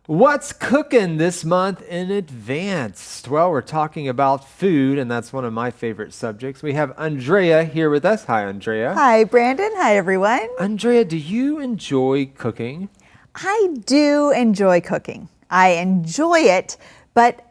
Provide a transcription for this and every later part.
What's cooking this month in advance? Well, we're talking about food, and that's one of my favorite subjects. We have Andrea here with us. Hi, Andrea. Hi, Brandon. Hi, everyone. Andrea, do you enjoy cooking? I do enjoy cooking. I enjoy it, but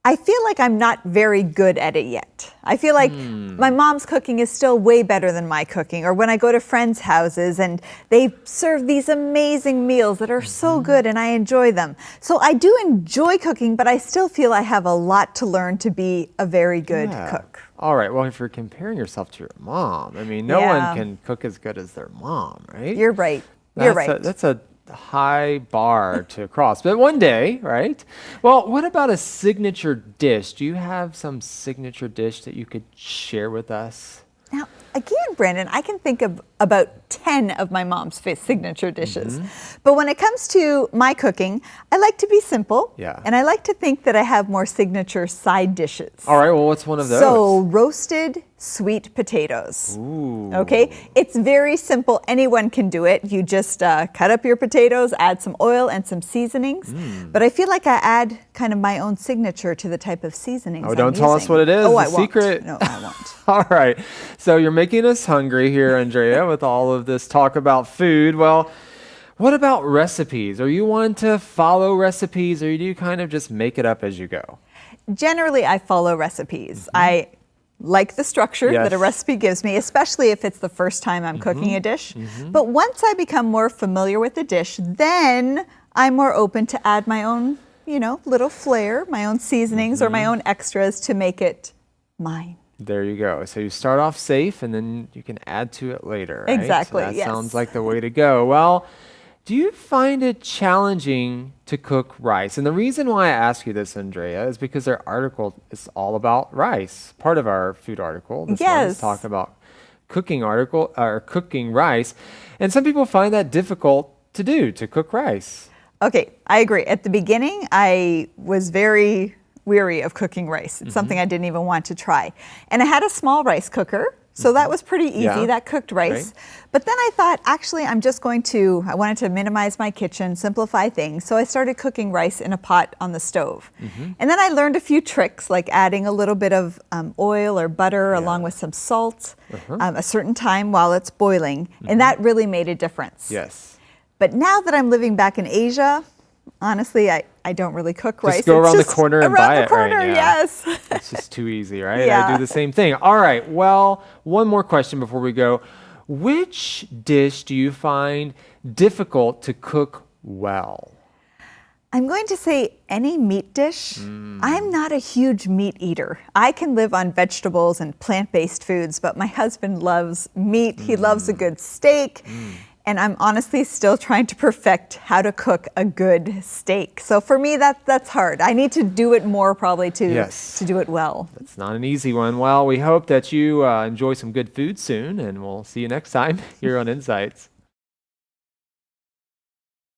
I feel like I'm not very good at it yet. I feel like my mom's cooking is still way better than my cooking. Or when I go to friends' houses and they serve these amazing meals that are so good and I enjoy them. So I do enjoy cooking, but I still feel I have a lot to learn to be a very good cook. All right. Well, if you're comparing yourself to your mom, I mean, no one can cook as good as their mom, right? You're right. You're right. That's a high bar to cross, but one day, right? Well, what about a signature dish? Do you have some signature dish that you could share with us? Now, again, Brandon, I can think of about 10 of my mom's signature dishes. But when it comes to my cooking, I like to be simple. Yeah. And I like to think that I have more signature side dishes. All right, well, what's one of those? So, roasted sweet potatoes. Ooh. Okay, it's very simple. Anyone can do it. You just cut up your potatoes, add some oil and some seasonings. But I feel like I add kind of my own signature to the type of seasonings I'm don't tell us using. what it is. Oh, the I won't. secret. No, I won't. All right. So you're making us hungry here, Andrea, with all of this talk about food. Well, what about recipes? Are you one to follow recipes, or do you kind of just make it up as you go? Generally, I follow recipes. I like the structure that a recipe gives me, especially if it's the first time I'm cooking a dish. But once I become more familiar with the dish, then I'm more open to add my own, little flair, my own seasonings or my own extras to make it mine. There you go. So you start off safe and then you can add to it later, right? Exactly, So that yes. sounds like the way to go. Well, do you find it challenging to cook rice? And the reason why I ask you this, Andrea, is because our article is all about rice. Part of our food article this one is talking about cooking rice. And some people find that difficult to do, to cook rice. Okay, I agree. At the beginning, I was very weary of cooking rice. It's something I didn't even want to try. And I had a small rice cooker, so that was pretty easy. Yeah. That cooked rice. Right. But then I thought, actually, I wanted to minimize my kitchen, simplify things. So I started cooking rice in a pot on the stove. And then I learned a few tricks, like adding a little bit of oil or butter along with some salt, a certain time while it's boiling. And that really made a difference. Yes. But now that I'm living back in Asia, honestly, I don't really cook rice. Just go around the corner and buy it, right? Yeah. Yes. It's just too easy, right? Yeah. I do the same thing. All right. Well, one more question before we go. Which dish do you find difficult to cook well? I'm going to say any meat dish. I'm not a huge meat eater. I can live on vegetables and plant-based foods, but my husband loves meat. He loves a good steak. And I'm honestly still trying to perfect how to cook a good steak. So for me, that's hard. I need to do it more probably to do it well. It's not an easy one. Well, we hope that you enjoy some good food soon, and we'll see you next time here on Insights.